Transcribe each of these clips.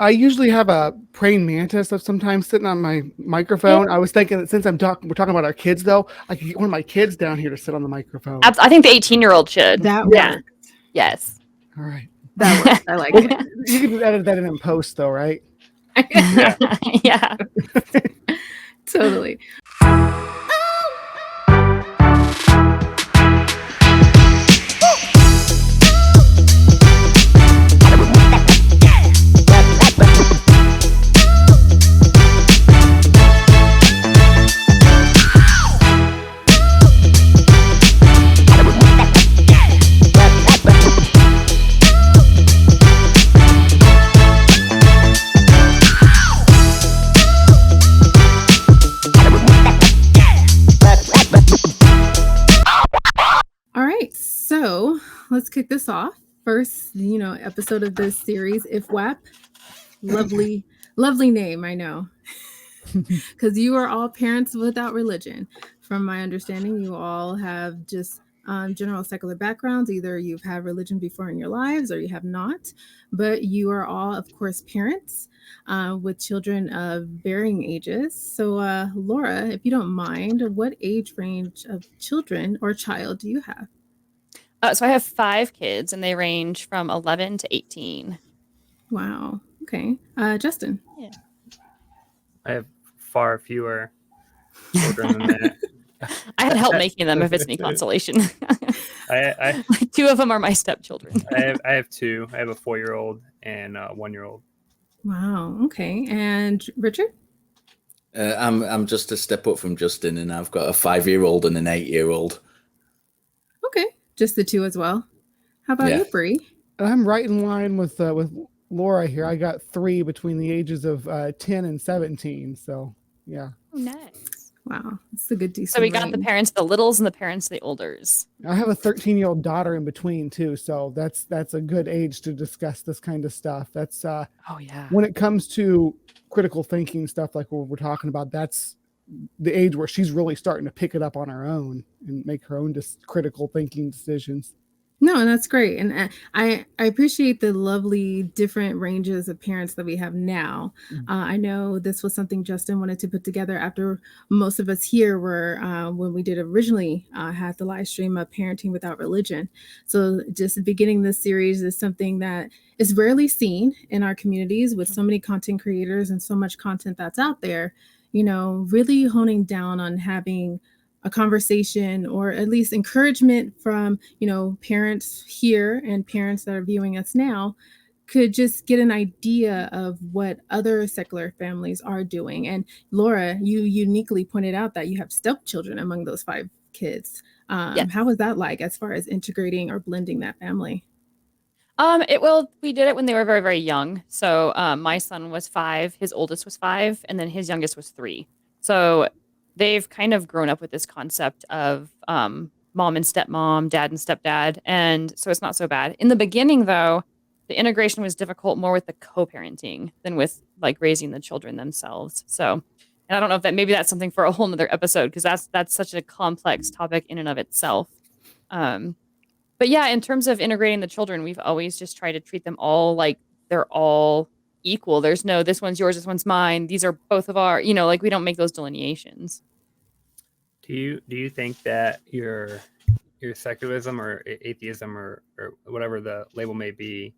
I usually have a praying mantis that's sometimes sitting on my microphone. I was thinking that since we're talking about our kids, though, I could get one of my kids down here to sit on the microphone. I think the 18-year-old should. That yeah. works. Yes. All right. That works. I like it. You can just edit that in post, though, right? Yeah. Totally. So let's kick this off. First, episode of this series, IFWAP. Lovely name, I know. Because you are all parents without religion. From my understanding, you all have just general secular backgrounds. Either you've had religion before in your lives or you have not. But you are all, of course, parents with children of varying ages. So, Laura, if you don't mind, what age range of children or child do you have? So I have 5 kids, and they range from 11 to 18. Wow. Okay. Justin? Yeah. I have far fewer children than that. I had help making them, if it's any consolation. I 2 of them are my stepchildren. I have 2. I have a 4-year-old and a 1-year-old. Wow. Okay. And Richard? I'm just a step up from Justin, and I've got a 5-year-old and an 8-year-old. Okay. Just the 2 as well. How about you, Bree? I'm right in line with Laura here. I got 3 between the ages of 10 and 17. So, yeah. Oh, nice. Wow. It's a good decent So we got range. the parents of the littles and the parents of the olders. I have a 13-year-old daughter in between, too. So that's a good age to discuss this kind of stuff. That's oh, yeah. When it comes to critical thinking stuff like what we're talking about, that's the age where she's really starting to pick it up on her own and make her own critical thinking decisions. No, and that's great. And I appreciate the lovely different ranges of parents that we have now. I know this was something Justin wanted to put together after most of us here were, when we did originally had the live stream of Parenting Without Religion. So just beginning this series is something that is rarely seen in our communities with so many content creators and so much content that's out there, really honing down on having a conversation or at least encouragement from, parents here and parents that are viewing us now could just get an idea of what other secular families are doing. And Laura, you uniquely pointed out that you have stepchildren among those 5 kids. Yes. How was that like as far as integrating or blending that family? We did it when they were very, very young. So my son was 5, his oldest was 5, and then his youngest was 3. So they've kind of grown up with this concept of mom and stepmom, dad and stepdad. And so it's not so bad. In the beginning, though, the integration was difficult more with the co-parenting than with like raising the children themselves. So, and I don't know if maybe that's something for a whole nother episode, because that's such a complex topic in and of itself. But yeah, in terms of integrating the children, we've always just tried to treat them all like they're all equal. There's no, this one's yours, this one's mine. These are both of our, like we don't make those delineations. Do you think that your secularism or atheism or whatever the label may be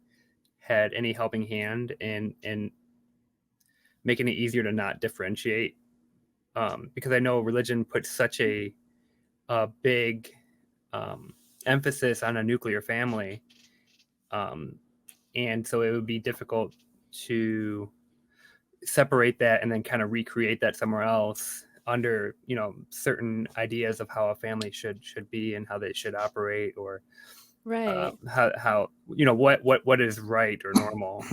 had any helping hand in making it easier to not differentiate? Because I know religion puts such a big emphasis on a nuclear family, and so it would be difficult to separate that and then kind of recreate that somewhere else under certain ideas of how a family should be and how they should operate, or right, how what is right or normal.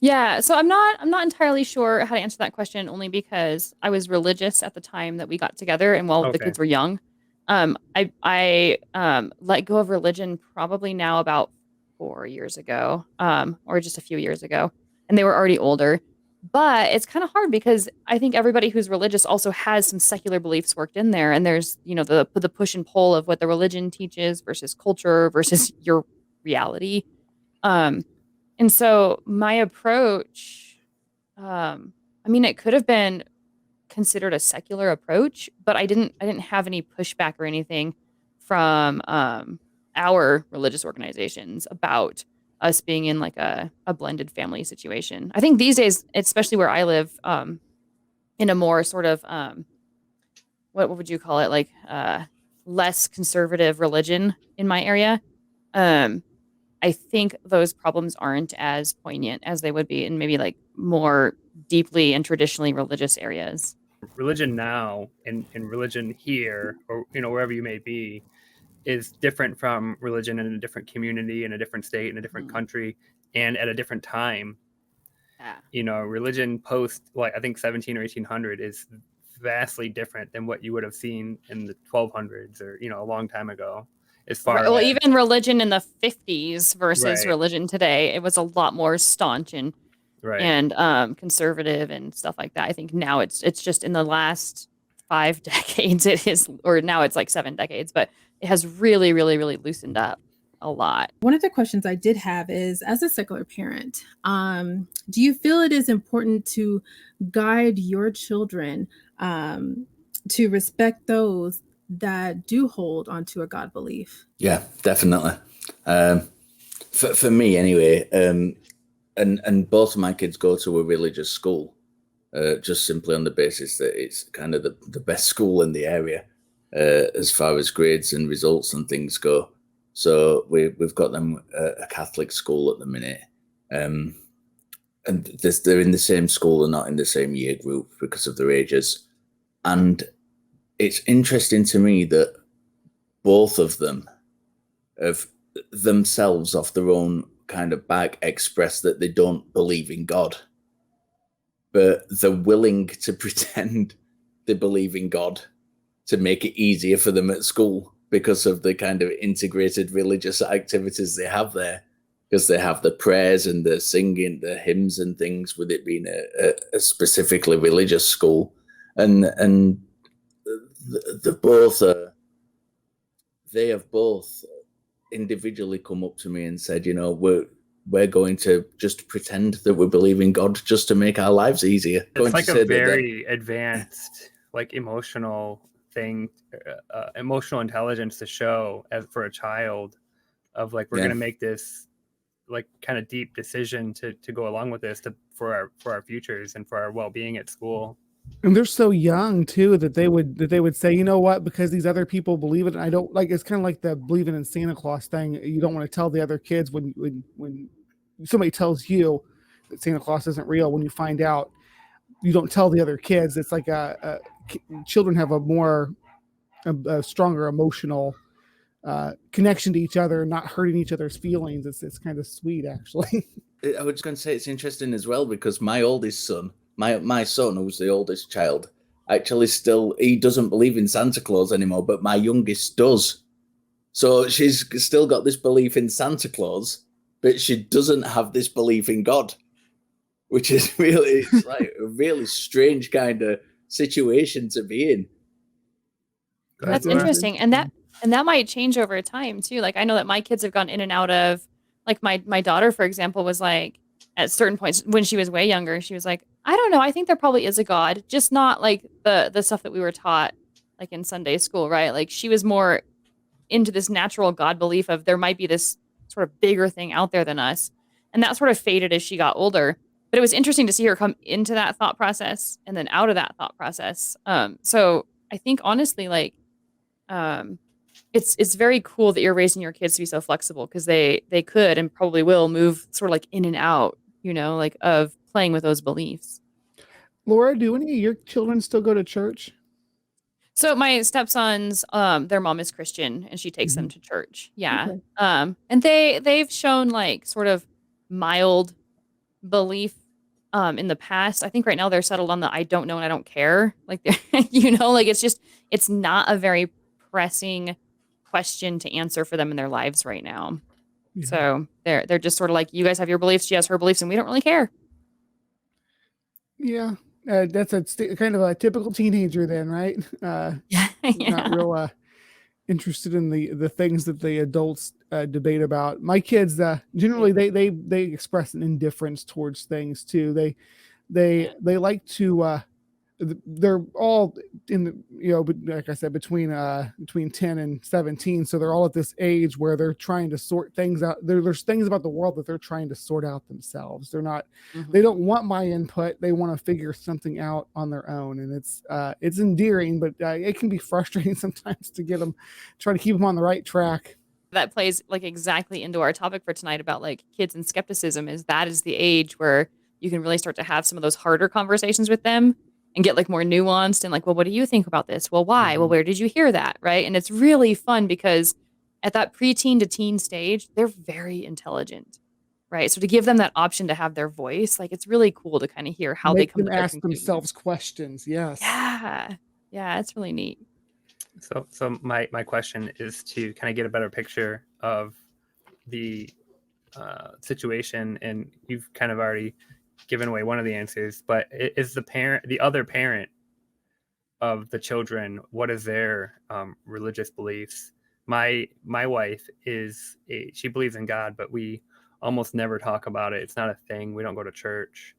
Yeah, so I'm not entirely sure how to answer that question, only because I was religious at the time that we got together, and while the kids were young. I let go of religion probably now about 4 years ago, or just a few years ago, and they were already older. But it's kind of hard because I think everybody who's religious also has some secular beliefs worked in there, and there's the push and pull of what the religion teaches versus culture versus your reality. And so my approach, I mean, it could have been considered a secular approach, but I didn't have any pushback or anything from our religious organizations about us being in like a blended family situation. I think these days, especially where I live, in a more sort of what would you call it, like less conservative religion in my area, I think those problems aren't as poignant as they would be in maybe like more deeply and traditionally religious areas. Religion now and religion here, or wherever you may be, is different from religion in a different community, in a different state, in a different country, and at a different time. Yeah. Religion post, like, I think 17 or 1800 is vastly different than what you would have seen in the 1200s or a long time ago. As far well, as, even religion in the 50s versus Right. religion today, it was a lot more staunch and right, and conservative and stuff like that. I think now it's just in the last 5 decades it is, or now it's like 7 decades, but it has really, really, really loosened up a lot. One of the questions I did have is, as a secular parent, do you feel it is important to guide your children to respect those that do hold onto a God belief? Yeah, definitely. For me, anyway, and both of my kids go to a religious school, just simply on the basis that it's kind of the best school in the area as far as grades and results and things go. So we've got them a Catholic school at the minute, and they're in the same school and not in the same year group because of their ages. And it's interesting to me that both of them have themselves off their own kind of back expressed that they don't believe in God, but they're willing to pretend they believe in God to make it easier for them at school because of the kind of integrated religious activities they have there, because they have the prayers and the singing, the hymns and things, with it being a specifically religious school. And they have both individually come up to me and said, we're going to just pretend that we believe in God just to make our lives easier. It's like a very advanced, like, emotional thing, emotional intelligence to show for a child of like, we're going to make this like kind of deep decision to go along with this for our futures and for our well-being at school. And they're so young too that they would say, you know what, because these other people believe it, and I don't, like, it's kind of like the believing in Santa Claus thing. You don't want to tell the other kids when somebody tells you that Santa Claus isn't real. When you find out, you don't tell the other kids. It's like children have a stronger emotional connection to each other, not hurting each other's feelings. It's kind of sweet, actually. I was going to say it's interesting as well because my oldest son, my son, who's the oldest child, actually he doesn't believe in Santa Claus anymore, but my youngest does. So she's still got this belief in Santa Claus, but she doesn't have this belief in God, which is it's like a really strange kind of situation to be in. That's interesting. And that might change over time too. Like, I know that my kids have gone in and out of, like, my daughter, for example, was like, at certain points when she was way younger, she was like, I don't know, I think there probably is a God, just not like the stuff that we were taught like in Sunday school, right? Like, she was more into this natural God belief of there might be this sort of bigger thing out there than us. And that sort of faded as she got older. But it was interesting to see her come into that thought process and then out of that thought process. So I think honestly, like, it's very cool that you're raising your kids to be so flexible, because they could and probably will move sort of like in and out, like of playing with those beliefs. Laura, do any of your children still go to church? So my stepsons, their mom is Christian and she takes them to church. Yeah. Okay. And they've shown like sort of mild belief in the past. I think right now they're settled on the I don't know and I don't care. Like, like it's not a very pressing question to answer for them in their lives right now. Yeah. So they're just sort of like, you guys have your beliefs, she has her beliefs, and we don't really care. Yeah. That's kind of a typical teenager then, right? Yeah. Not real interested in the things that the adults debate about. My kids generally they express an indifference towards things too. They like to they're all in the, you know, but like I said, between 10 and 17, so they're all at this age where they're trying to sort things out. There's things about the world that they're trying to sort out themselves. They're not they don't want my input. They want to figure something out on their own, and it's endearing, but it can be frustrating sometimes to get them, try to keep them on the right track. That plays like exactly into our topic for tonight about like kids and skepticism. Is that is the age where you can really start to have some of those harder conversations with them and get like more nuanced and like, well, what do you think about this? Well, why? Well, where did you hear that? Right. And it's really fun because at that preteen to teen stage, they're very intelligent. Right. So to give them that option to have their voice, like it's really cool to kind of hear how Make they come them to their ask themselves questions. Yes. Yeah. Yeah. It's really neat. So my question is to kind of get a better picture of the situation, and you've kind of already given away one of the answers, but is the other parent of the children, what is their religious beliefs? My wife she believes in God, but we almost never talk about it. It's not a thing. We don't go to church.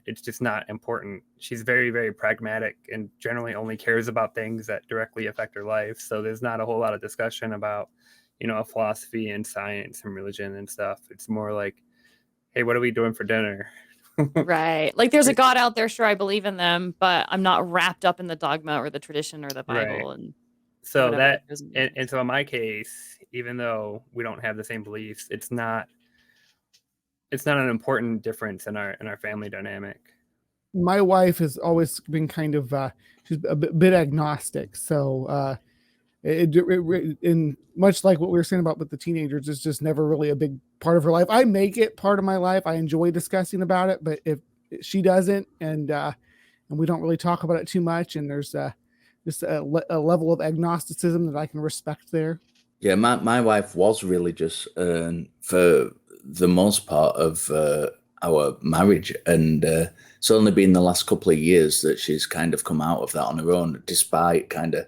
It's just not important. She's very, very pragmatic and generally only cares about things that directly affect her life. So there's not a whole lot of discussion about, you know, philosophy and science and religion and stuff. It's more like, hey, what are we doing for dinner? Right. Like there's a God out there. Sure, I believe in them, but I'm not wrapped up in the dogma or the tradition or the Bible. Right. And so whatever that, and so in my case, even though we don't have the same beliefs, it's not an important difference in our family dynamic. My wife has always been kind of she's a bit agnostic, so in much like what we were saying about with the teenagers, it's just never really a big part of her life. I make it part of my life. I enjoy discussing about it, but if she doesn't, and we don't really talk about it too much, and there's just a level of agnosticism that I can respect there. Yeah, my wife was religious for the most part of our marriage, and it's only been the last couple of years that she's kind of come out of that on her own, despite kind of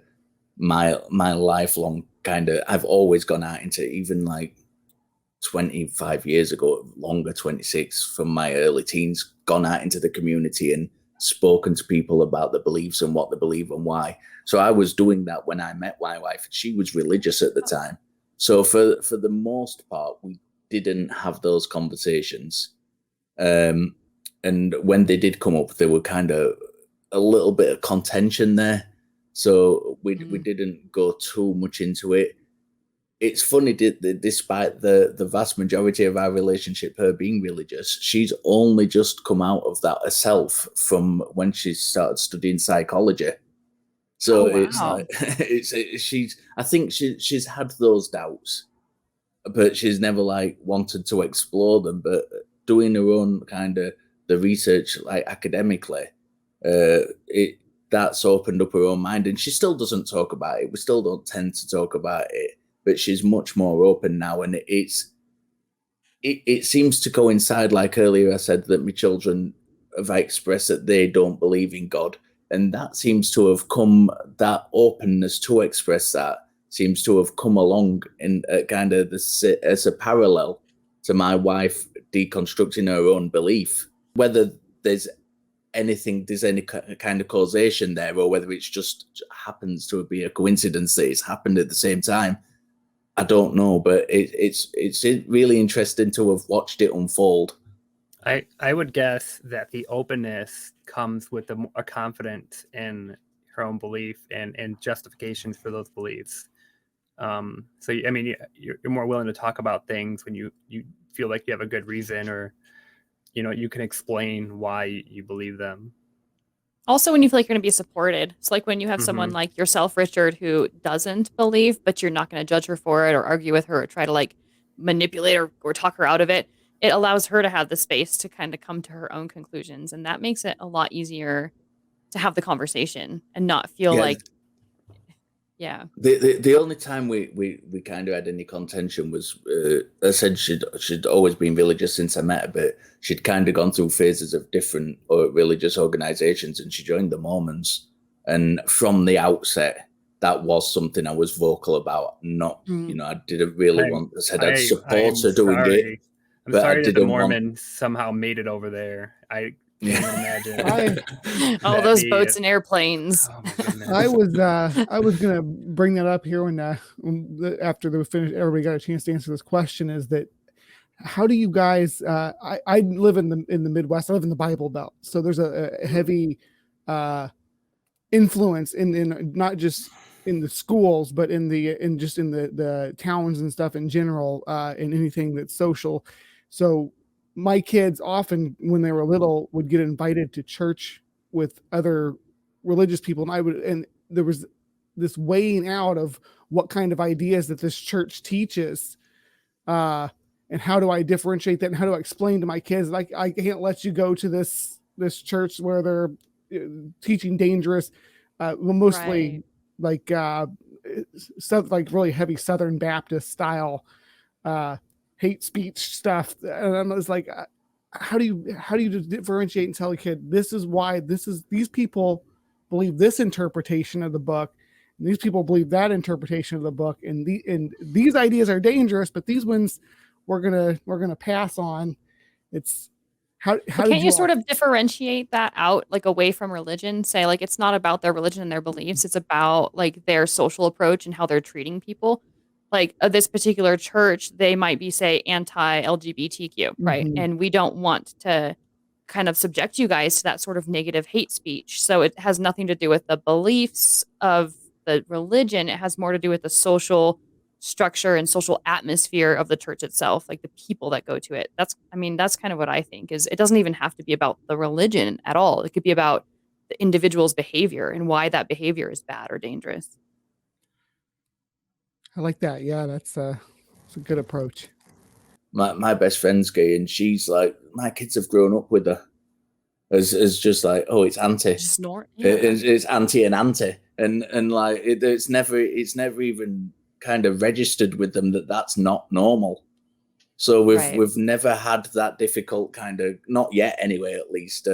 my lifelong kind of, I've always gone out into, even like 25 years ago, longer, 26, from my early teens, gone out into the community and spoken to people about the beliefs and what they believe and why. So I was doing that when I met my wife, and she was religious at the time. So for the most part, we didn't have those conversations. And when they did come up, there were kind of a little bit of contention there. So we didn't go too much into it. It's funny, despite the vast majority of our relationship, her being religious, she's only just come out of that herself from when she started studying psychology. So it's like, I think she's had those doubts, but she's never like wanted to explore them. But doing her own kind of the research, like academically, that's opened up her own mind, and she still doesn't talk about it. We still don't tend to talk about it, but she's much more open now, and it seems to coincide. Like earlier, I said that my children have expressed that they don't believe in God, and that seems to have come. That openness to express that seems to have come along in kind of as a parallel to my wife deconstructing her own belief. Whether there's any kind of causation there, or whether it's just happens to be a coincidence that it's happened at the same time, I don't know. But it's really interesting to have watched it unfold. I would guess that the openness comes with a confidence in her own belief and justifications for those beliefs. So I mean, you're more willing to talk about things when you feel like you have a good reason, or you know, you can explain why you believe them. Also, when you feel like you're going to be supported. It's like when you have someone like yourself, Richard, who doesn't believe, but you're not going to judge her for it or argue with her or try to like manipulate or talk her out of it. It allows her to have the space to kind of come to her own conclusions. And that makes it a lot easier to have the conversation and not feel like, yeah. The only time we kind of had any contention was, I said she'd always been religious since I met her, but she'd kind of gone through phases of different religious organizations, and she joined the Mormons. And from the outset, that was something I was vocal about. Not, Mm. you know, I didn't really want to say I'd I'm support her doing it. sorry. I'm but I sorry that the didn't want- Mormons somehow made it over there. I can't even imagine. All That'd those be- boats and airplanes. Oh my goodness. I was gonna bring that up here when after they finished, everybody got a chance to answer this question. Is that how do you guys? I live in the Midwest. I live in the Bible Belt, so there's a heavy influence in not just in the schools, but in the towns and stuff in general, in anything that's social. So my kids often, when they were little, would get invited to church with other religious people, and there was this weighing out of what kind of ideas that this church teaches, and how do I differentiate that, and how do I explain to my kids, like, I can't let you go to this church where they're teaching dangerous, mostly like stuff like really heavy Southern Baptist style hate speech stuff. And I was like, how do you differentiate and tell a kid this is why these people believe this interpretation of the book, and these people believe that interpretation of the book, and these ideas are dangerous, but these ones we're gonna pass on. It's how Can't you sort of differentiate that out, like, away from religion? Say, like, it's not about their religion and their beliefs, it's about, like, their social approach and how they're treating people. Like, this particular church, they might be, say, anti-LGBTQ, right? Mhm. And we don't want to kind of subject you guys to that sort of negative hate speech. So it has nothing to do with the beliefs of the religion. It has more to do with the social structure and social atmosphere of the church itself, like the people that go to it. That's kind of what I think. Is it doesn't even have to be about the religion at all. It could be about the individual's behavior and why that behavior is bad or dangerous. I like that. Yeah, that's a good approach. My best friend's gay, and she's like, my kids have grown up with her as just like, oh, it's anti. Snort. It's anti and anti, and like it's never even kind of registered with them that that's not normal. So we've never had that difficult kind of, not yet anyway, at least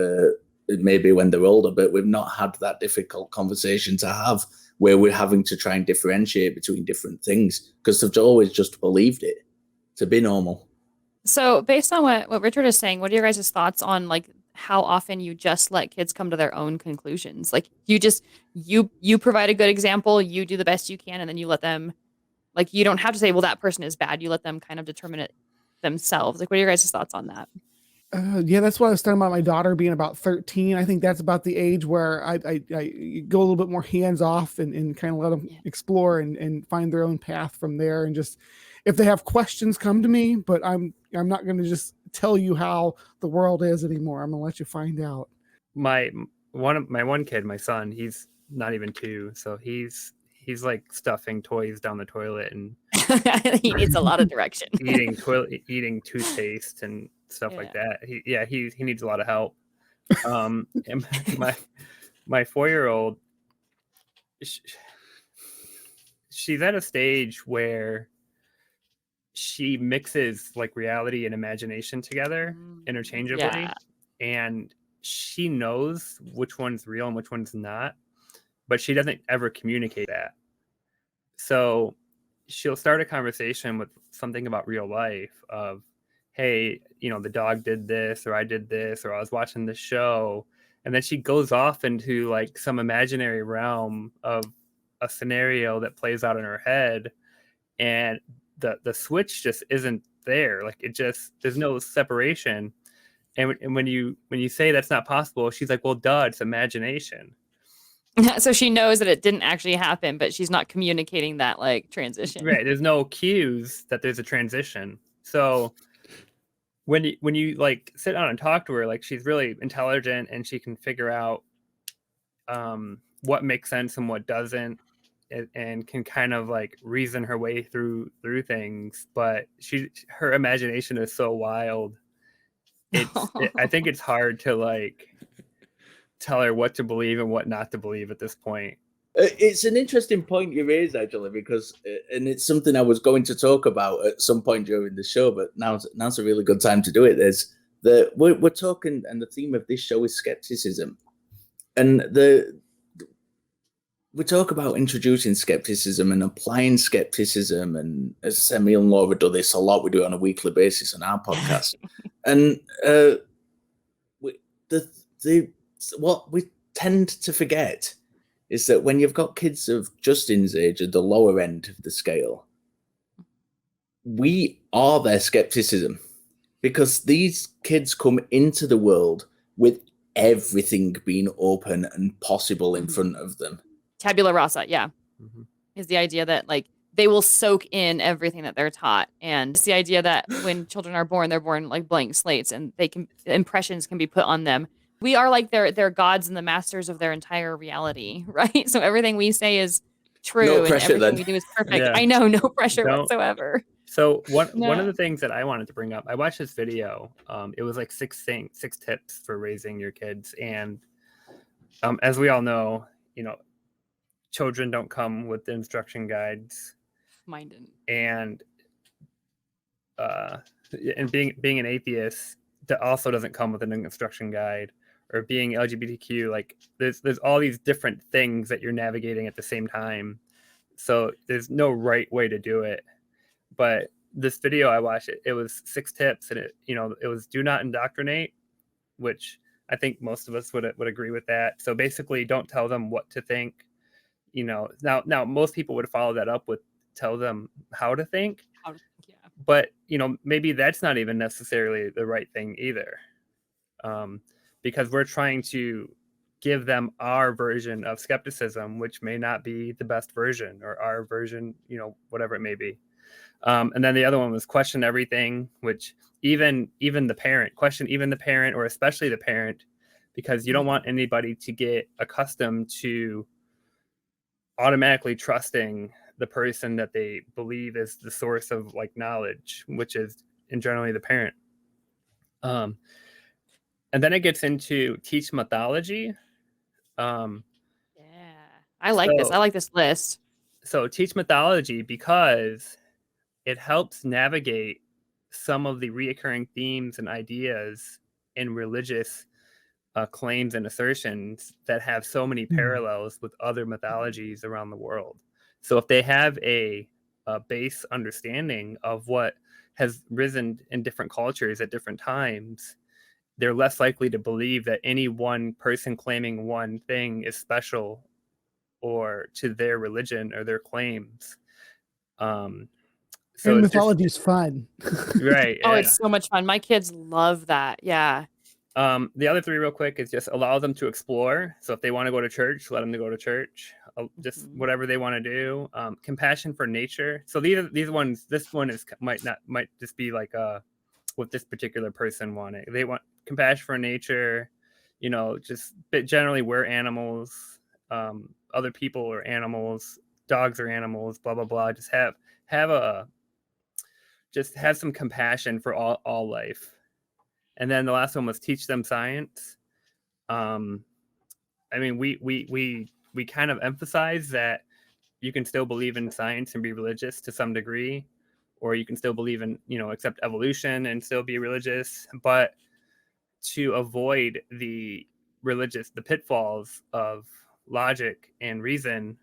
maybe when they're older, but we've not had that difficult conversation to have where we're having to try and differentiate between different things, because they've always just believed it to be normal. So based on what Richard is saying, what are your guys' thoughts on, like, how often you just let kids come to their own conclusions? Like, you provide a good example, you do the best you can, and then you let them, like, you don't have to say, well, that person is bad. You let them kind of determine it themselves. Like, what are your guys' thoughts on that? Yeah, that's what I was talking about, my daughter being about 13. I think that's about the age where I go a little bit more hands off and kind of let them explore and find their own path from there. And just, if they have questions, come to me, but I'm not going to just tell you how the world is anymore. I'm going to let you find out. My one kid, my son, he's not even 2, so he's like stuffing toys down the toilet and He needs a lot of direction. eating toothpaste and stuff like that. He needs a lot of help. And my 4-year-old, she's at a stage where she mixes like reality and imagination together interchangeably, and she knows which one's real and which one's not, but she doesn't ever communicate that. So she'll start a conversation with something about real life of, hey, the dog did this, or I did this, or I was watching this show. And then she goes off into like some imaginary realm of a scenario that plays out in her head. And the switch just isn't there. Like, there's no separation. And when you say that's not possible, she's like, well, duh, it's imagination. So she knows that it didn't actually happen, but she's not communicating that, like, transition. Right. There's no cues that there's a transition. So when you like sit down and talk to her, like, she's really intelligent and she can figure out what makes sense and what doesn't, and can kind of like reason her way through things. But her imagination is so wild. I think it's hard to like tell her what to believe and what not to believe at this point. It's an interesting point you raised, actually, because, and it's something I was going to talk about at some point during the show, but now's a really good time to do it. We're talking, and the theme of this show is skepticism, and we talk about introducing skepticism and applying skepticism, and as I said, me and Laura do this a lot. We do it on a weekly basis on our podcast, and what we tend to forget is that when you've got kids of Justin's age at the lower end of the scale, we are their skepticism, because these kids come into the world with everything being open and possible in front of them. Tabula rasa, yeah, is the idea that like they will soak in everything that they're taught, and it's the idea that when children are born, they're born like blank slates, and impressions can be put on them. We are like they're gods and the masters of their entire reality, right? So everything we say is true, No pressure, and everything then. we do is perfect. Yeah. I know, no pressure Don't- whatsoever. So one No. of the things that I wanted to bring up, I watched this video. It was like 6 tips for raising your kids, and as we all know, children don't come with the instruction guides, Mine didn't. and being an atheist that also doesn't come with an instruction guide, or being LGBTQ, like there's all these different things that you're navigating at the same time. So there's no right way to do it. But this video I watched, it was 6 tips, and it was do not indoctrinate, which I think most of us would agree with that. So basically, don't tell them what to think. Now most people would follow that up with tell them how to think. Yeah. But maybe that's not even necessarily the right thing either, because we're trying to give them our version of skepticism, which may not be the best version, or our version, whatever it may be. And then the other one was question everything, which even the parent, question even the parent, or especially the parent, because you don't want anybody to get accustomed to automatically trusting the person that they believe is the source of like knowledge, which is generally the parent. And then it gets into teach mythology. Yeah. I like this. I like this list. So teach mythology because it helps navigate some of the reoccurring themes and ideas in religious claims and assertions that have so many parallels with other mythologies around the world. So if they have a base understanding of what has risen in different cultures at different times, they're less likely to believe that any one person claiming one thing is special or to their religion or their claims. So and mythology is fun. right. Oh, Yeah. it's so much fun. My kids love that. Yeah. The other 3 real quick is just allow them to explore. So if they want to go to church, let them to go to church. Just whatever they want to do. Compassion for nature. So these ones, this one might just be like what this particular person wanted. They want compassion for nature, just generally we're animals, other people are animals, dogs are animals, blah blah blah. Just have some compassion for all life. And then the last one was teach them science. I mean, we kind of emphasize that you can still believe in science and be religious to some degree, or you can still believe in, accept evolution and still be religious, but to avoid the pitfalls of logic and reason,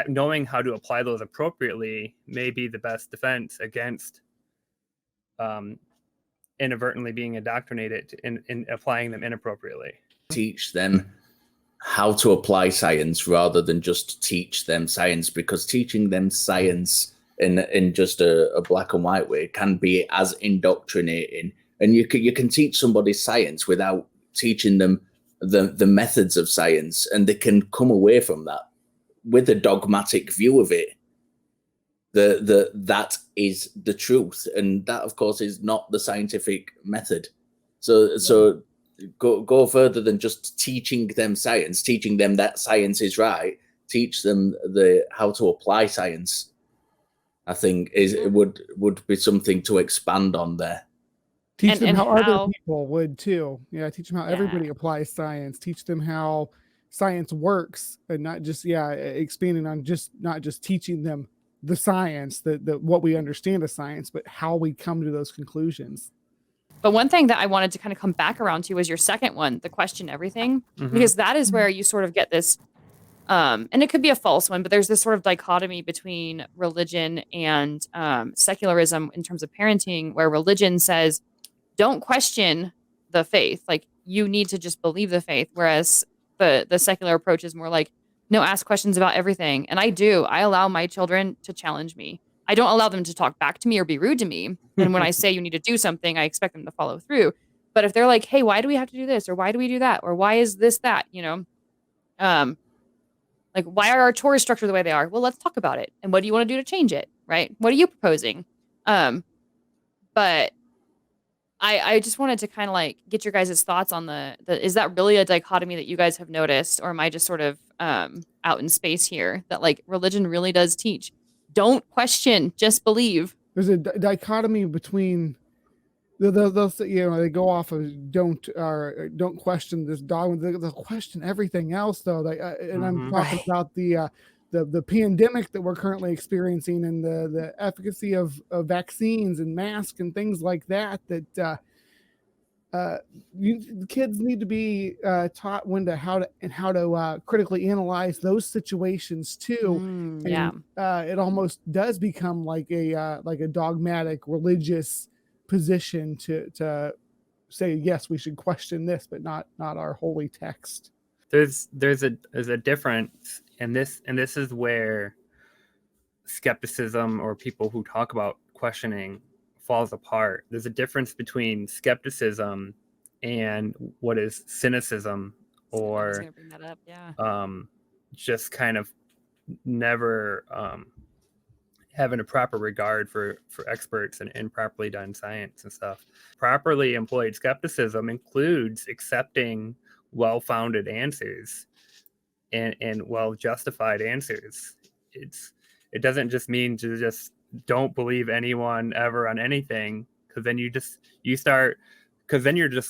knowing how to apply those appropriately may be the best defense against inadvertently being indoctrinated in applying them inappropriately. Teach them how to apply science rather than just teach them science, because teaching them science in just a black and white way can be as indoctrinating. And you can teach somebody science without teaching them the methods of science, and they can come away from that with a dogmatic view of it. That is the truth, and that of course is not the scientific method. So go further than just teaching them science, teaching them that science is right. Teach them how to apply science. I think would be something to expand on there. Teach them and how how- other people would too. Yeah, teach them how everybody applies science. Teach them how science works, and not just expanding on not just teaching them the science, that what we understand of science, but how we come to those conclusions. But one thing that I wanted to kind of come back around to was your second one, the question everything, Mhm. because that is where you sort of get this And it could be a false one, but there's this sort of dichotomy between religion and secularism in terms of parenting, where religion says, don't question the faith. Like, you need to just believe the faith. Whereas the secular approach is more like, no, ask questions about everything. And I allow my children to challenge me. I don't allow them to talk back to me or be rude to me. And when I say you need to do something, I expect them to follow through. But if they're like, hey, why do we have to do this? Or why do we do that? Or why is this that? Like, why are our chores structured the way they are? Well, let's talk about it. And what do you want to do to change it? Right? What are you proposing? But I just wanted to kind of like get your guys' thoughts on the is that really a dichotomy that you guys have noticed? Or am I just sort of out in space here, that like religion really does teach, don't question, just believe? There's a dichotomy between they'll say, they go off of don't question this dogma. They'll question everything else though. I'm talking about the pandemic that we're currently experiencing, and the efficacy of vaccines and masks and things like that. Kids need to be taught how to critically analyze those situations too. It almost does become like a dogmatic religious position to say, yes, we should question this, but not our holy text. There's a difference, and this is where skepticism, or people who talk about questioning, falls apart. There's a difference between skepticism and what is cynicism, or I was gonna bring that up. Yeah. Just kind of never having a proper regard for experts and properly done science and stuff. Properly employed skepticism includes accepting well-founded answers and well-justified answers. It doesn't just mean to just don't believe anyone ever on anything, because then you're just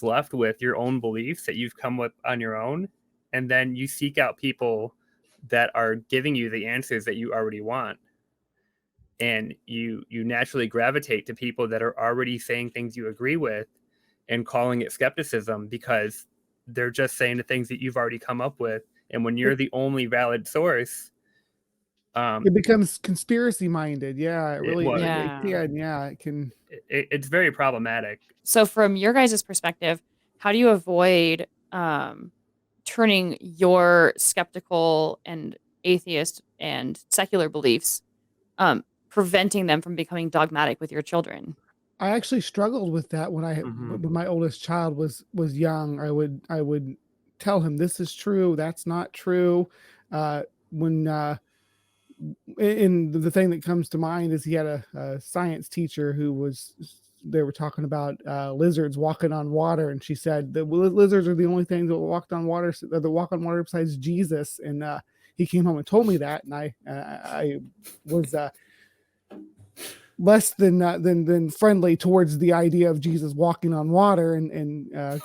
left with your own beliefs that you've come with on your own, and then you seek out people that are giving you the answers that you already want. And you naturally gravitate to people that are already saying things you agree with and calling it skepticism, because they're just saying the things that you've already come up with. And when you're the only valid source, it becomes conspiracy minded. Yeah, it really it can. It's very problematic. So from your guys' perspective, how do you avoid turning your skeptical and atheist and secular beliefs, preventing them from becoming dogmatic with your children? I actually struggled with that when when my oldest child was young. I would tell him, this is true, that's not true. And the thing that comes to mind is he had a science teacher they were talking about lizards walking on water, and she said the lizards are the only things that walk on water besides Jesus. And he came home and told me that, and I was less than friendly towards the idea of Jesus walking on water, and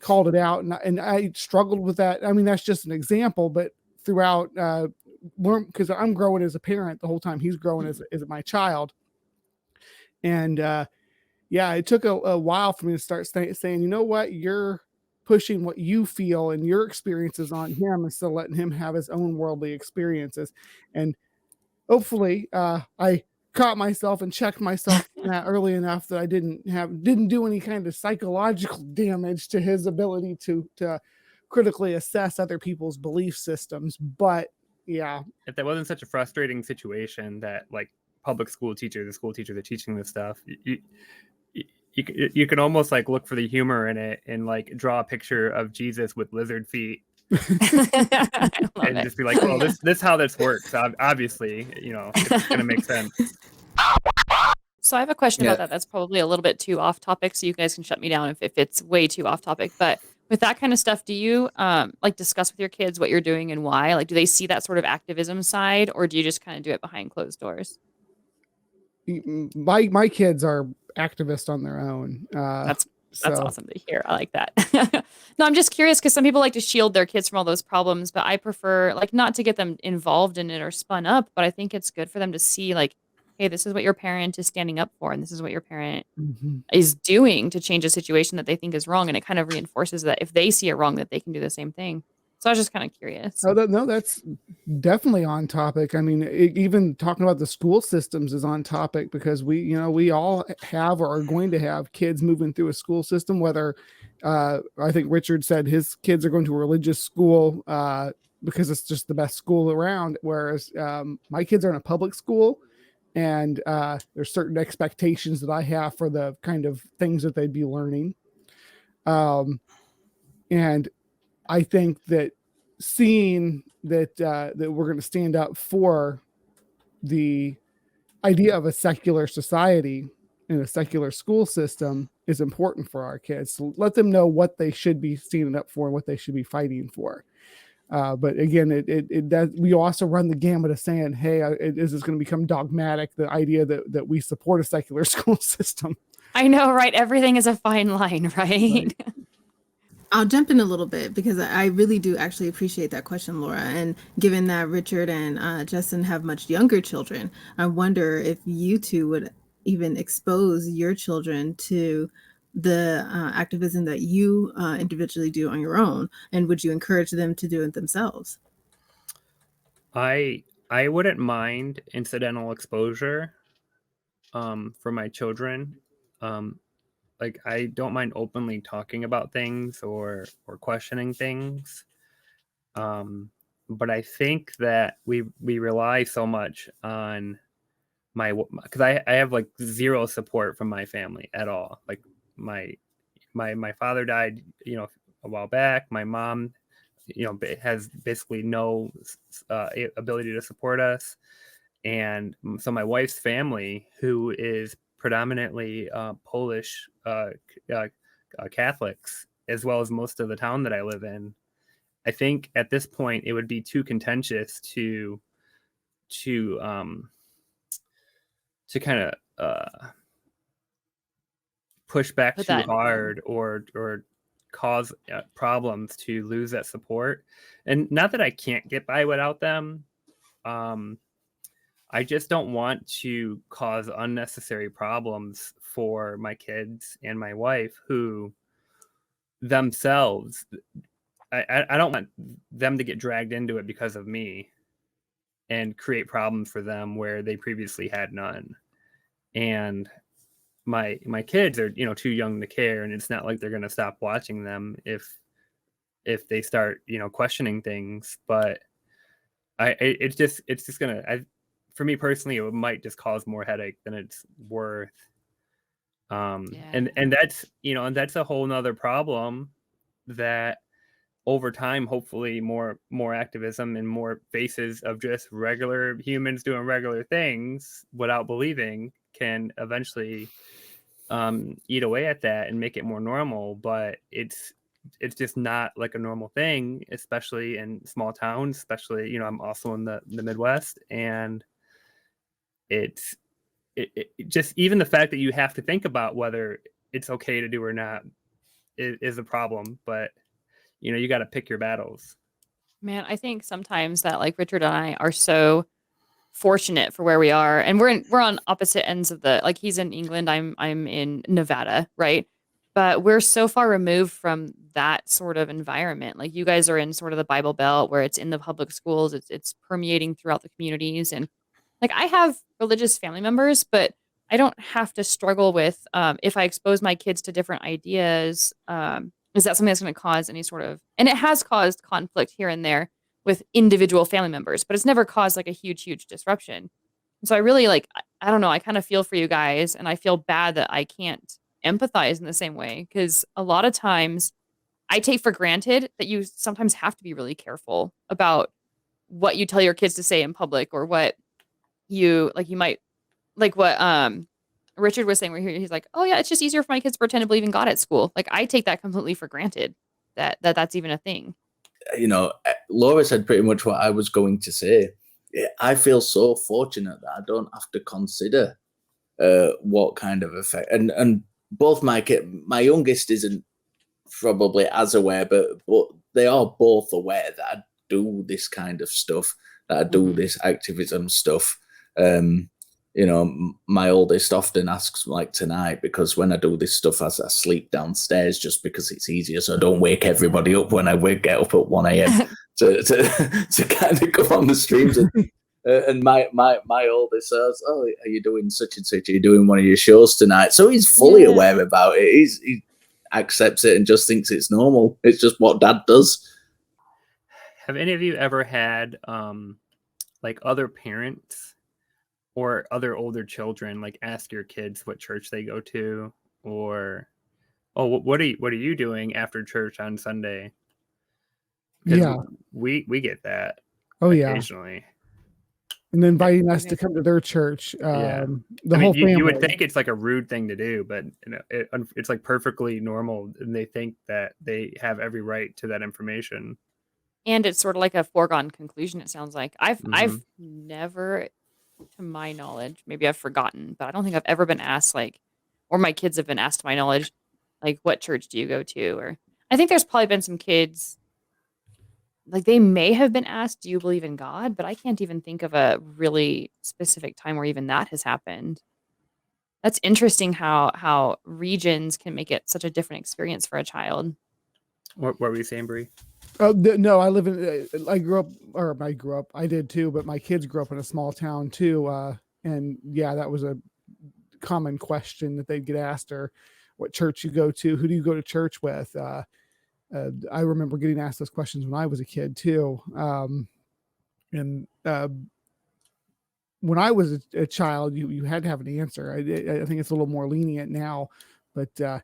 called it out, and I struggled with that. I mean, that's just an example, but throughout because I'm growing as a parent the whole time he's growing as my child. And it took a while for me to start saying, you know what, you're pushing what you feel and your experiences on him instead of letting him have his own worldly experiences. And hopefully I caught myself and checked myself early enough that I didn't do any kind of psychological damage to his ability to critically assess other people's belief systems. But yeah, if that wasn't such a frustrating situation that like public school teachers, the school teachers are teaching this stuff, you can almost like look for the humor in it and like draw a picture of Jesus with lizard feet and just be like, oh, this how this works. Obviously, it's gonna make sense. So I have a question about that. That's probably a little bit too off topic, so you guys can shut me down if it's way too off topic. But with that kind of stuff, do you like discuss with your kids what you're doing and why? Like, do they see that sort of activism side, or do you just kind of do it behind closed doors? My kids are activists on their own. That's awesome to hear. I like that. No, I'm just curious because some people like to shield their kids from all those problems, but I prefer like not to get them involved in it or spun up, but I think it's good for them to see like, hey, this is what your parent is standing up for, and this is what your parent is doing to change a situation that they think is wrong, and it kind of reinforces that if they see it wrong, that they can do the same thing. So I was just kind of curious. Oh, no, that's definitely on topic. I mean, even talking about the school systems is on topic because we all have or are going to have kids moving through a school system, whether I think Richard said his kids are going to a religious school because it's just the best school around. Whereas my kids are in a public school, and there's certain expectations that I have for the kind of things that they'd be learning. And I think that seeing that that we're going to stand up for the idea of a secular society and a secular school system is important for our kids. So let them know what they should be standing up for and what they should be fighting for. But again, it does. We also run the gamut of saying, "Hey, is this going to become dogmatic?" The idea that we support a secular school system. I know, right? Everything is a fine line, right? I'll jump in a little bit because I really do actually appreciate that question, Laura. And given that Richard and Justin have much younger children, I wonder if you two would even expose your children to the activism that you individually do on your own, and would you encourage them to do it themselves? I wouldn't mind incidental exposure for my children. Like, I don't mind openly talking about things or questioning things. But I think that we rely so much on because I have like zero support from my family at all. Like my father died, a while back. My mom, has basically no ability to support us. And so my wife's family, who is predominantly Polish Catholics, as well as most of the town that I live in, I think at this point it would be too contentious to kind of push back Put too that in hard or cause problems to lose that support. And not that I can't get by without them. I just don't want to cause unnecessary problems for my kids and my wife, who themselves, I don't want them to get dragged into it because of me and create problems for them where they previously had none. And my kids are, too young to care, and it's not like they're going to stop watching them if they start, questioning things. But it's just gonna, for me personally, it might just cause more headache than it's worth. And that's, and that's a whole nother problem that over time, hopefully more activism and more faces of just regular humans doing regular things without believing can eventually eat away at that and make it more normal. But it's just not like a normal thing, especially in small towns, especially, I'm also in the Midwest, and it just, even the fact that you have to think about whether it's okay to do or not is a problem. But you got to pick your battles. Man, I think sometimes that, like, Richard and I are so fortunate for where we are, and we're on opposite ends of the, like, he's in England, I'm in Nevada, right? But we're so far removed from that sort of environment. Like, you guys are in sort of the Bible Belt, where it's in the public schools, it's permeating throughout the communities. And like, I have religious family members, but I don't have to struggle with if I expose my kids to different ideas. Is that something that's going to cause any sort of, and it has caused conflict here and there with individual family members, but it's never caused like a huge disruption. And so I really, like, I don't know, I kind of feel for you guys, and I feel bad that I can't empathize in the same way, because a lot of times I take for granted that you sometimes have to be really careful about what you tell your kids to say in public, or what you might, like what Richard was saying, where he's like, oh yeah, it's just easier for my kids to pretend to believe in God at school. Like, I take that completely for granted that's even a thing. Laura said pretty much what I was going to say. I feel so fortunate that I don't have to consider what kind of effect, and both my youngest isn't probably as aware, but they are both aware that I do this kind of stuff, that I do this activism stuff. you know, my oldest often asks, like tonight, because when I do this stuff, as I sleep downstairs just because it's easier, so I don't wake everybody up when I get up at 1 a.m. to kind of go on the streams. And my oldest says, "Oh, are you doing such and such? Are you doing one of your shows tonight?" So he's fully aware about it. He accepts it and just thinks it's normal. It's just what Dad does. Have any of you ever had like other parents or other older children like ask your kids what church they go to, or what are you doing after church on Sunday? Yeah, we get that. Oh yeah, occasionally. and inviting us to come to their church. Yeah. The whole family. You would think it's like a rude thing to do, but you know, it's like perfectly normal, and they think that they have every right to that information. And it's sort of like a foregone conclusion. It sounds like I've never, to my knowledge, maybe I've forgotten, but I don't think I've ever been asked, like, or my kids have been asked to my knowledge, like, what church do you go to? Or I think there's probably been some kids, like, they may have been asked, do you believe in God? But I can't even think of a really specific time where even that has happened. That's interesting how regions can make it such a different experience for a child. What were you saying, Bree? No, I live in. I did too, but my kids grew up in a small town too, and yeah, that was a common question that they'd get asked, or what church you go to, who do you go to church with. I remember getting asked those questions when I was a kid too, and when I was a child, you had to have an answer. I think it's a little more lenient now, but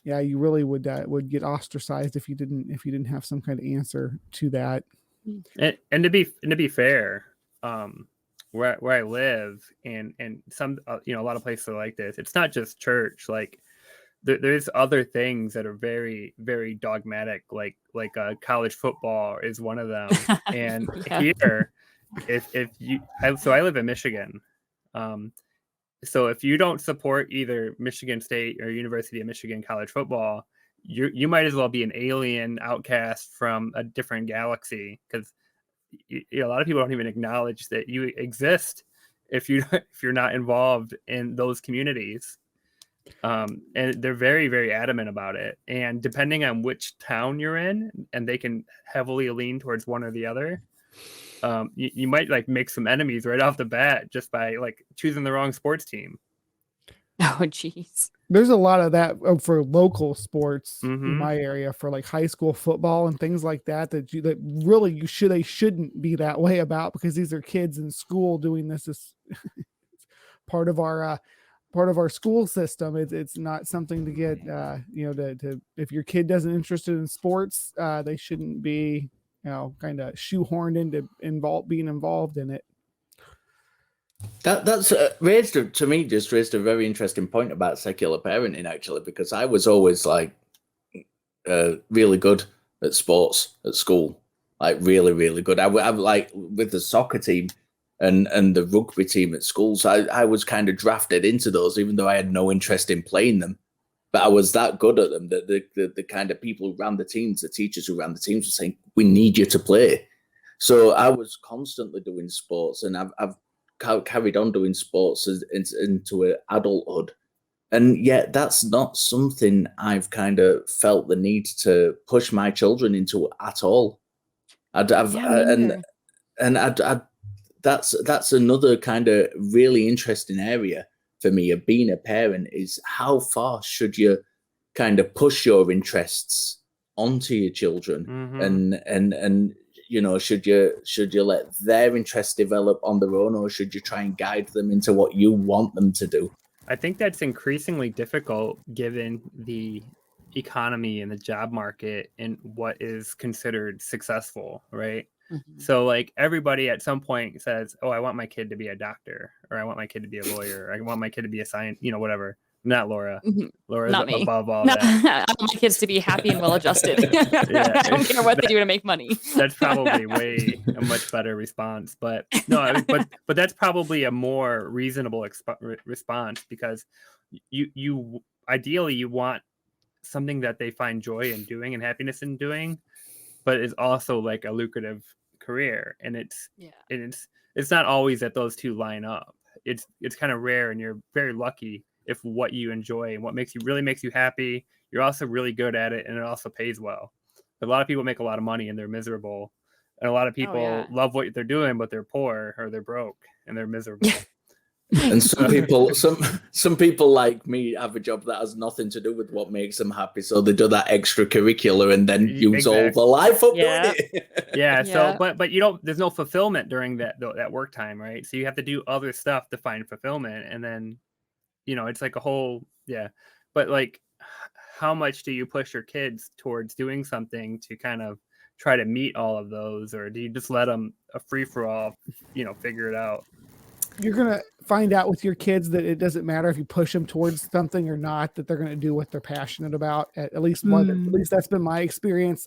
yeah, you really would get ostracized if you didn't have some kind of answer to that. And to be fair, where I live and some you know, a lot of places are like this. It's not just church. Like there's other things that are very, very dogmatic. Like college football is one of them. And here, if you, so I live in Michigan. So if you don't support either Michigan State or University of Michigan college football, you might as well be an alien outcast from a different galaxy, because a lot of people don't even acknowledge that you exist if you're not involved in those communities. And they're very, very adamant about it. And depending on which town you're in, and they can heavily lean towards one or the other. You might like make some enemies right off the bat just by like choosing the wrong sports team. Oh, geez. There's a lot of that for local sports in my area, for like high school football and things like that. They shouldn't be that way about, because these are kids in school doing this as part of our school system. It's not something to get to if your kid doesn't interested in sports, they shouldn't be kind of shoehorned into being involved in it. That's raised a very interesting point about secular parenting, actually, because I was always like really good at sports at school, like really, really good. I like with the soccer team and the rugby team at schools. I was kind of drafted into those, even though I had no interest in playing them. But I was that good at them that the kind of people who ran the teams, the teachers who ran the teams, were saying, "We need you to play." So I was constantly doing sports, and I've carried on doing sports into adulthood. And yet that's not something I've kind of felt the need to push my children into at all. That's another kind of really interesting area for me of being a parent, is how far should you kind of push your interests onto your children, and should you let their interests develop on their own, or should you try and guide them into what you want them to do? I think that's increasingly difficult given the economy and the job market and what is considered successful, right? So like everybody at some point says, "Oh, I want my kid to be a doctor, or I want my kid to be a lawyer, or I want my kid to be a science, whatever." Not Laura. Laura's Not me. above all that. that. I want my kids to be happy and well-adjusted. I don't care what they do to make money. That's probably a much better response. But no, but that's probably a more reasonable response, because you ideally you want something that they find joy in doing and happiness in doing, but it's also like a lucrative career, and it's not always that those two line up. it's kind of rare, and you're very lucky if what you enjoy and what really makes you happy, you're also really good at it, and it also pays well. A lot of people make a lot of money and they're miserable, and a lot of people love what they're doing, but they're poor or they're broke and they're miserable. And some people like me have a job that has nothing to do with what makes them happy, so they do that extracurricular and then use all their life up doing it. Yeah. So, but you don't. There's no fulfillment during that work time, right? So you have to do other stuff to find fulfillment, and then, it's like a whole But like, how much do you push your kids towards doing something to kind of try to meet all of those, or do you just let them a free for all, figure it out? You're going to find out with your kids that it doesn't matter if you push them towards something or not, that they're going to do what they're passionate about. At least that's been my experience.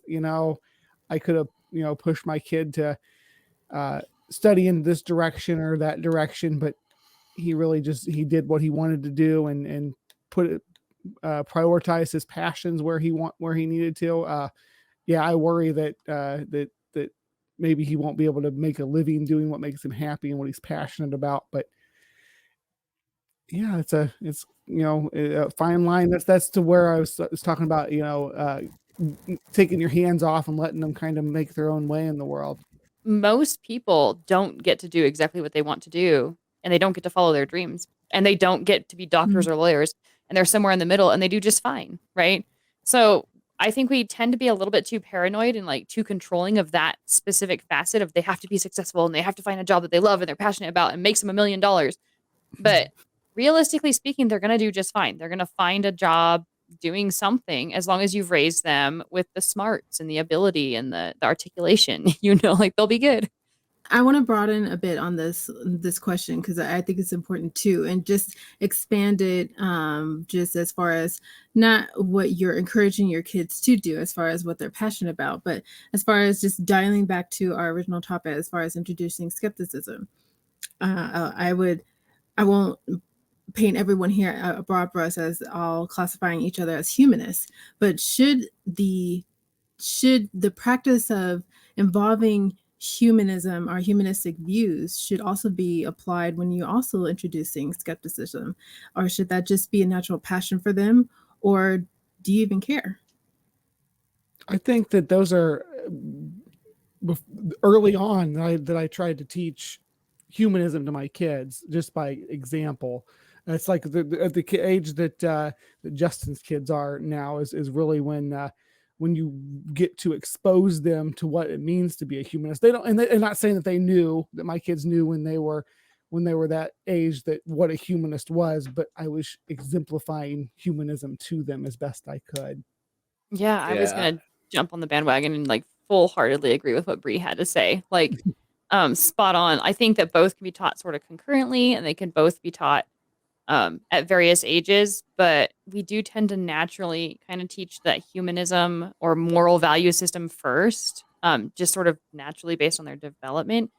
I could have, pushed my kid to study in this direction or that direction, but he really he did what he wanted to do and prioritize his passions where he needed to. I worry that maybe he won't be able to make a living doing what makes him happy and what he's passionate about. But it's a fine line. That's to where I was talking about, taking your hands off and letting them kind of make their own way in the world. Most people don't get to do exactly what they want to do, and they don't get to follow their dreams, and they don't get to be doctors or lawyers, and they're somewhere in the middle and they do just fine. Right. So I think we tend to be a little bit too paranoid and like too controlling of that specific facet of they have to be successful and they have to find a job that they love and they're passionate about and makes them $1 million. But realistically speaking, they're going to do just fine. They're going to find a job doing something as long as you've raised them with the smarts and the ability and the articulation, like they'll be good. I want to broaden a bit on this question because I think it's important too, and just expand it just as far as not what you're encouraging your kids to do as far as what they're passionate about, but as far as just dialing back to our original topic as far as introducing skepticism. I won't paint everyone here a broad brush as all classifying each other as humanists, but should the practice of involving humanism or humanistic views should also be applied when you're also introducing skepticism, or should that just be a natural passion for them, or do you even care? I think that those are early on that I tried to teach humanism to my kids just by example. It's like at the age that Justin's kids are now is really when you get to expose them to what it means to be a humanist. They don't, and they're not saying that they knew, that my kids knew when they were that age that what a humanist was, but I was exemplifying humanism to them as best I could. Yeah, I was going to jump on the bandwagon and like full-heartedly agree with what Bree had to say. Like, spot on. I think that both can be taught sort of concurrently, and they can both be taught at various ages, but we do tend to naturally kind of teach that humanism or moral value system first, just sort of naturally based on their development.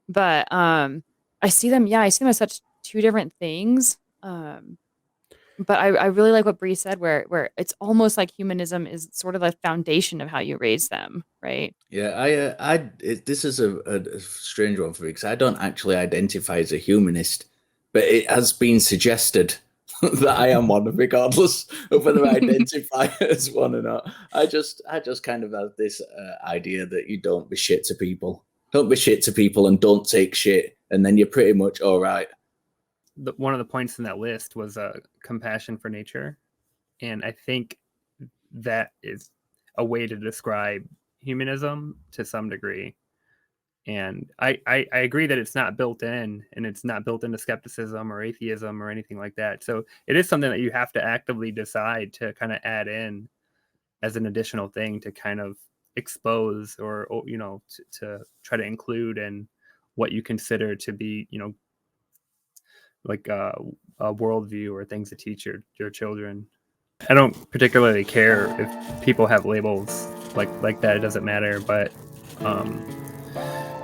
But I see them as such two different things. But I really like what Bree said, where it's almost like humanism is sort of the foundation of how you raise them, right? Yeah, this is a strange one for me because I don't actually identify as a humanist, but it has been suggested that I am one, regardless of whether I identify as one or not. I just kind of have this idea that you don't be shit to people. Don't be shit to people and don't take shit, and then you're pretty much all right. One of the points in that list was compassion for nature. And I think that is a way to describe humanism to some degree. And I agree that it's not built in, and it's not built into skepticism or atheism or anything like that. So it is something that you have to actively decide to kind of add in as an additional thing to kind of expose or to try to include in what you consider to be, like a worldview or things to teach your children. I don't particularly care if people have labels like that. It doesn't matter. But,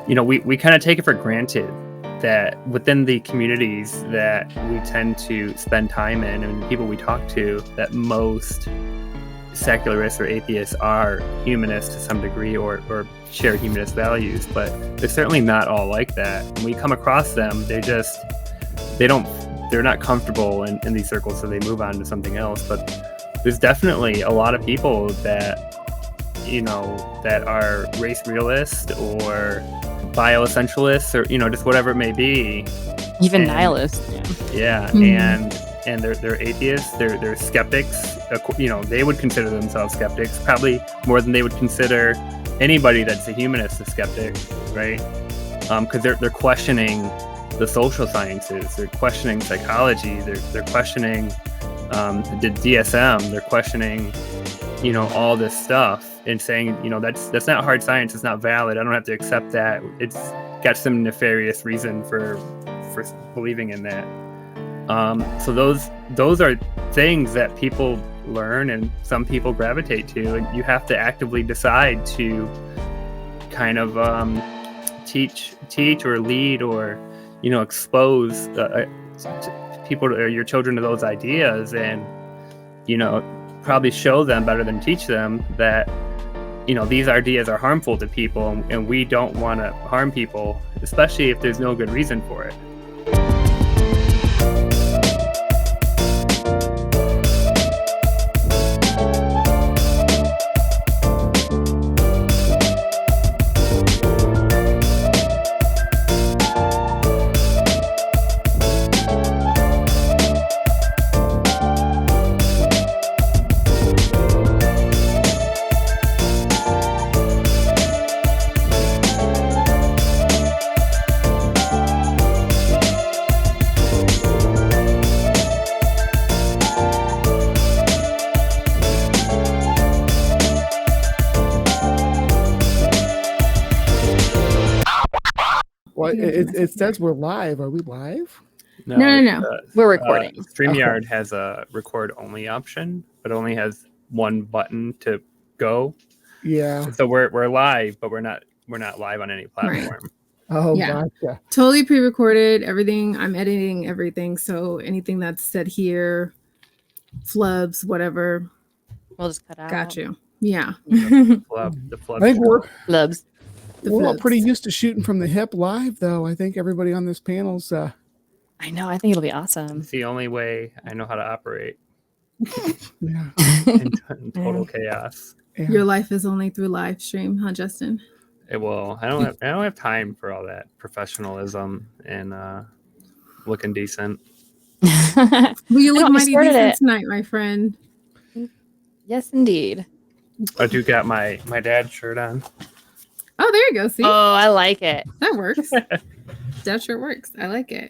we kind of take it for granted that within the communities that we tend to spend time in and people we talk to, that most secularists or atheists are humanists to some degree or share humanist values. But they're certainly not all like that. When we come across them, they're not comfortable in these circles, so they move on to something else. But there's definitely a lot of people that, you know, that are race realist or bioessentialists, or, you know, just whatever it may be. Even And- nihilist. Yeah, Mhm. and they're atheists. They're skeptics. You know, they would consider themselves skeptics, probably more than they would consider anybody that's a humanist a skeptic, right? Because they're questioning the social sciences. They're questioning psychology. They're questioning the DSM. They're questioning, you know, all this stuff and saying, you know, that's not hard science. It's not valid. I don't have to accept that. It's got some nefarious reason for believing in that. So those are things that people learn and some people gravitate to, and you have to actively decide to kind of teach or lead or, you know, expose people or your children to those ideas, and, you know, probably show them better than teach them that, you know, these ideas are harmful to people, and we don't want to harm people, especially if there's no good reason for it. Well, it says we're live. Are we live? No. We're recording. StreamYard has a record only option, but only has one button to go. Yeah. So we're live, but we're not live on any platform. Oh, Yeah. gotcha. Totally pre-recorded everything. I'm editing everything, so anything that's said here, flubs, whatever, We'll just cut out. got you. Yeah. The I flub think we're Lubs. The all flips. pretty used to shooting from the hip live, though. I think everybody on this panel's. I know. I think it'll be awesome. It's the only way I know how to operate Yeah. in total chaos. Yeah. Your life is only through live stream, huh, Justin? It will. I don't have time for all that professionalism and looking decent. Well, you I know, look I mighty started decent it. tonight, my friend. Yes, indeed. I do got my dad's shirt on. Oh, there you go. See, Oh, I like it. that works. That sure works. I like it.